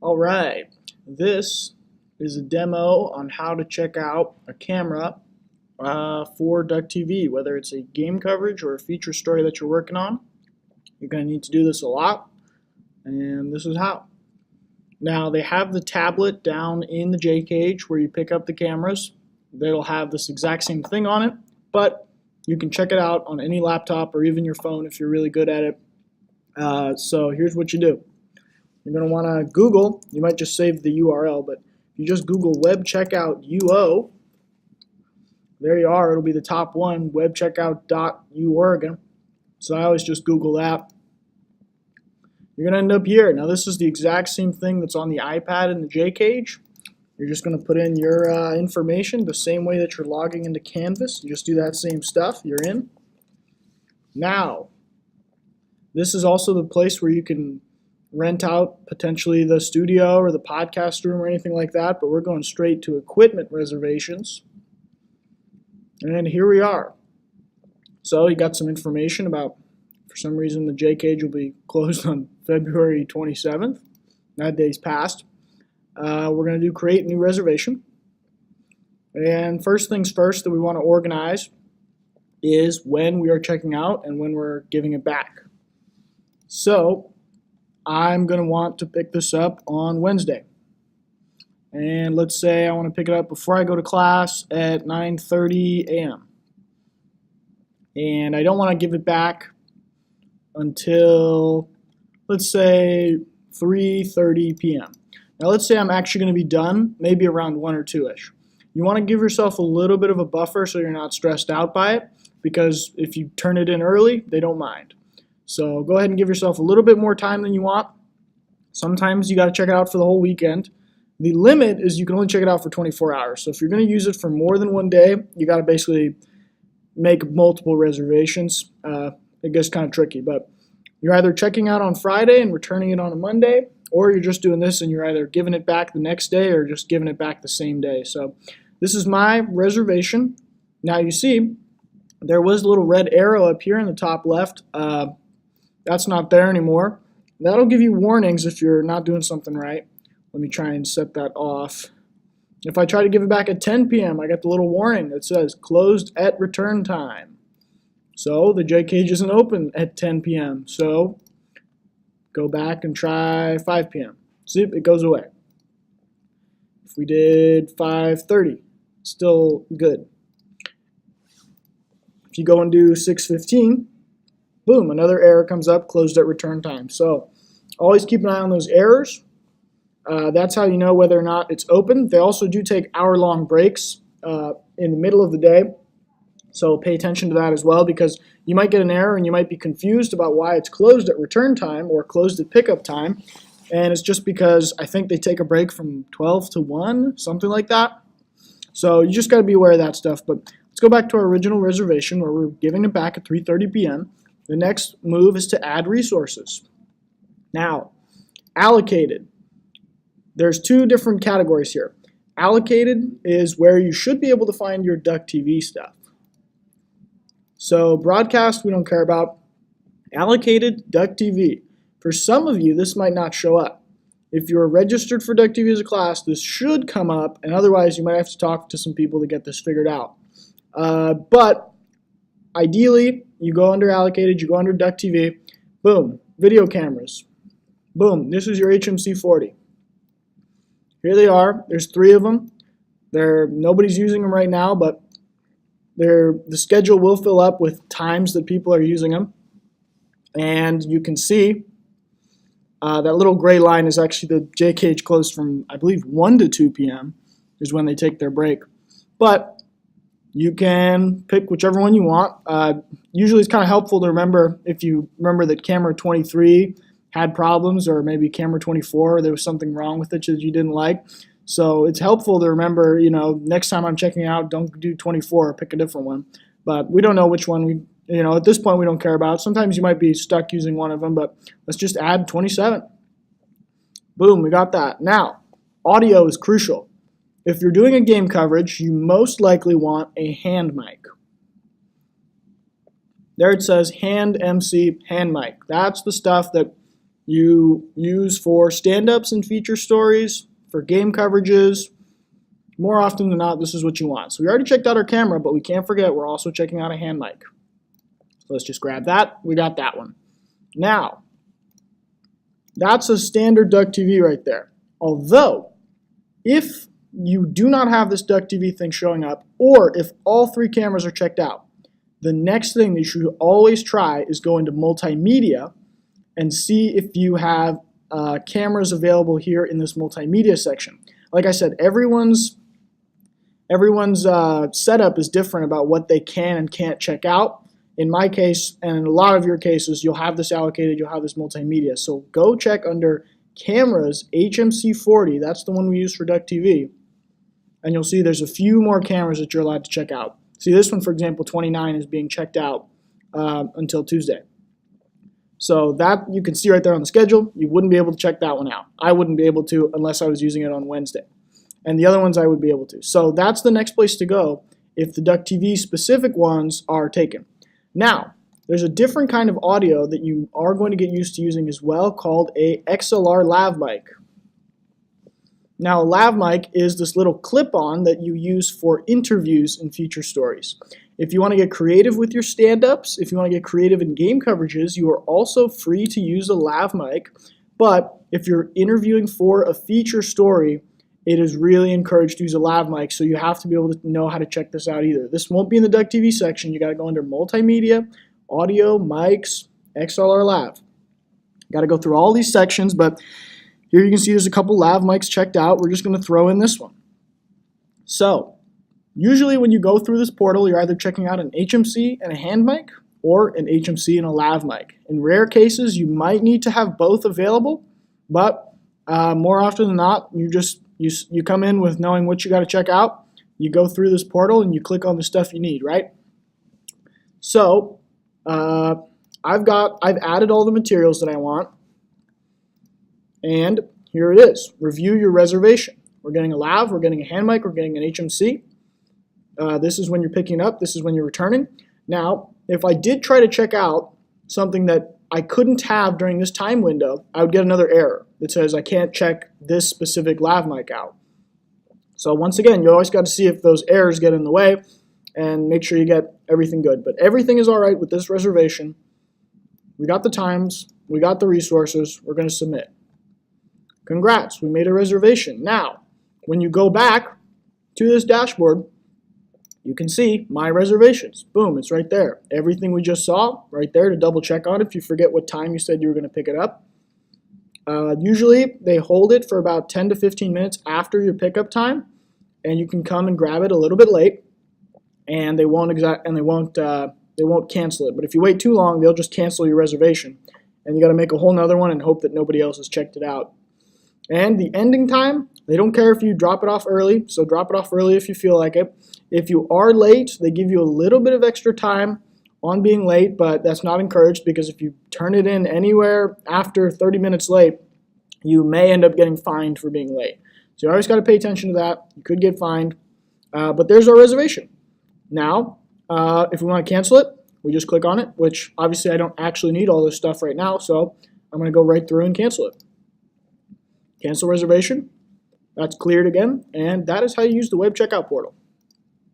All right, this is a demo on how to check out a camera for DuckTV, whether it's a game coverage or a feature story that you're working on. You're going to need to do this a lot, and this is how. Now, they have the tablet down in the J cage where you pick up the cameras. They'll have this exact same thing on it, but you can check it out on any laptop or even your phone if you're really good at it. So here's what you do. You're going to want to Google, you might just save the URL, but if you just Google WebCheckout UO, there you are, it'll be the top one, webcheckout.uoregon. So I always just Google that. You're going to end up here. Now this is the exact same thing that's on the iPad in the J cage. You're just going to put in your information the same way that you're logging into Canvas. You just do that same stuff. You're in. Now, this is also the place where you can rent out potentially the studio or the podcast room or anything like that, but we're going straight to equipment reservations. And here we are. So you got some information about, for some reason, the J cage will be closed on February 27th. That day's passed. We're going to do create new reservation. And first things first that we want to organize is when we are checking out and when we're giving it back. So I'm going to want to pick this up on Wednesday. And let's say I want to pick it up before I go to class at 9:30 a.m. And I don't want to give it back until, let's say, 3:30 p.m. Now let's say I'm actually going to be done maybe around 1 or 2-ish. You want to give yourself a little bit of a buffer so you're not stressed out by it, because if you turn it in early, they don't mind. So go ahead and give yourself a little bit more time than you want. Sometimes you got to check it out for the whole weekend. The limit is you can only check it out for 24 hours. So if you're going to use it for more than one day, you got to basically make multiple reservations. It gets kind of tricky, but you're either checking out on Friday and returning it on a Monday, or you're just doing this and you're either giving it back the next day or just giving it back the same day. So this is my reservation. Now you see there was a little red arrow up here in the top left. That's not there anymore. That'll give you warnings if you're not doing something right. Let me try and set that off. If I try to give it back at 10 p.m., I get the little warning that says closed at return time. So the J cage isn't open at 10 p.m. So go back and try 5 p.m. See, it goes away. If we did 5:30, still good. If you go and do 6:15, boom, another error comes up, closed at return time. So always keep an eye on those errors. That's how you know whether or not it's open. They also do take hour-long breaks in the middle of the day. So pay attention to that as well, because you might get an error and you might be confused about why it's closed at return time or closed at pickup time. And it's just because I think they take a break from 12 to 1, something like that. So you just got to be aware of that stuff. But let's go back to our original reservation where we're giving it back at 3:30 p.m. The next move is to add resources. Now, allocated. There's two different categories here. Allocated is where you should be able to find your DuckTV stuff. So broadcast, we don't care about. Allocated, DuckTV. For some of you, this might not show up. If you're registered for DuckTV as a class, this should come up, and otherwise you might have to talk to some people to get this figured out. But ideally, you go under allocated, you go under DuckTV, boom, video cameras. Boom, this is your HMC40. Here they are. There's 3 of them. Nobody's using them right now, but the schedule will fill up with times that people are using them. And you can see that little gray line is actually the J cage closed from, I believe, 1 to 2 p.m. is when they take their break. But you can pick whichever one you want. Usually it's kind of helpful to remember, if you remember that camera 23 had problems, or maybe camera 24, there was something wrong with it that you didn't like. So it's helpful to remember, next time I'm checking out, don't do 24, pick a different one. But we don't know which one at this point we don't care about. Sometimes you might be stuck using one of them, but let's just add 27. Boom, we got that. Now, audio is crucial. If you're doing a game coverage, you most likely want a hand mic. There it says hand MC hand mic. That's the stuff that you use for stand-ups and feature stories, for game coverages. More often than not, this is what you want. So we already checked out our camera, but we can't forget we're also checking out a hand mic. So let's just grab that. We got that one. Now, that's a standard DuckTV right there. Although, if you do not have this DuckTV thing showing up, or if all 3 cameras are checked out, the next thing that you should always try is go into multimedia and see if you have cameras available here in this multimedia section. Like I said, everyone's setup is different about what they can and can't check out. In my case, and in a lot of your cases, you'll have this allocated, you'll have this multimedia. So go check under cameras, HMC 40, that's the one we use for DuckTV, and you'll see there's a few more cameras that you're allowed to check out. See, this one, for example, 29 is being checked out until Tuesday. So that you can see right there on the schedule. You wouldn't be able to check that one out. I wouldn't be able to unless I was using it on Wednesday. And the other ones I would be able to. So that's the next place to go if the DuckTV specific ones are taken. Now, there's a different kind of audio that you are going to get used to using as well called a XLR lav mic. Now, a lav mic is this little clip-on that you use for interviews and feature stories. If you want to get creative with your stand-ups, if you want to get creative in game coverages, you are also free to use a lav mic. But if you're interviewing for a feature story, it is really encouraged to use a lav mic, so you have to be able to know how to check this out either. This won't be in the DuckTV section. You got to go under multimedia, audio, mics, XLR lav. Got to go through all these sections, but here you can see there's a couple lav mics checked out. We're just going to throw in this one. So usually when you go through this portal, you're either checking out an HMC and a hand mic or an HMC and a lav mic. In rare cases, you might need to have both available, but more often than not, you come in with knowing what you got to check out. You go through this portal and you click on the stuff you need, right? So I've added all the materials that I want, and here it is. Review your reservation. We're getting a lav, we're getting a hand mic, we're getting an HMC. This is when you're picking up, this is when you're returning. Now, if I did try to check out something that I couldn't have during this time window, I would get another error that says I can't check this specific lav mic out. So once again, you always got to see if those errors get in the way and make sure you get everything good. But everything is all right with this reservation. We got the times, we got the resources, we're going to submit. Congrats, we made a reservation. Now, when you go back to this dashboard, you can see my reservations. Boom, it's right there. Everything we just saw right there to double check on if you forget what time you said you were going to pick it up. Usually they hold it for about 10 to 15 minutes after your pickup time, and you can come and grab it a little bit late, and they won't cancel it. But if you wait too long, they'll just cancel your reservation, and you got to make a whole nother one and hope that nobody else has checked it out. And the ending time, they don't care if you drop it off early, so drop it off early if you feel like it. If you are late, they give you a little bit of extra time on being late, but that's not encouraged because if you turn it in anywhere after 30 minutes late, you may end up getting fined for being late. So you always got to pay attention to that. You could get fined, but there's our reservation. Now, if we want to cancel it, we just click on it, which obviously I don't actually need all this stuff right now, so I'm going to go right through and cancel it. Cancel reservation. That's cleared again, and that is how you use the web checkout portal.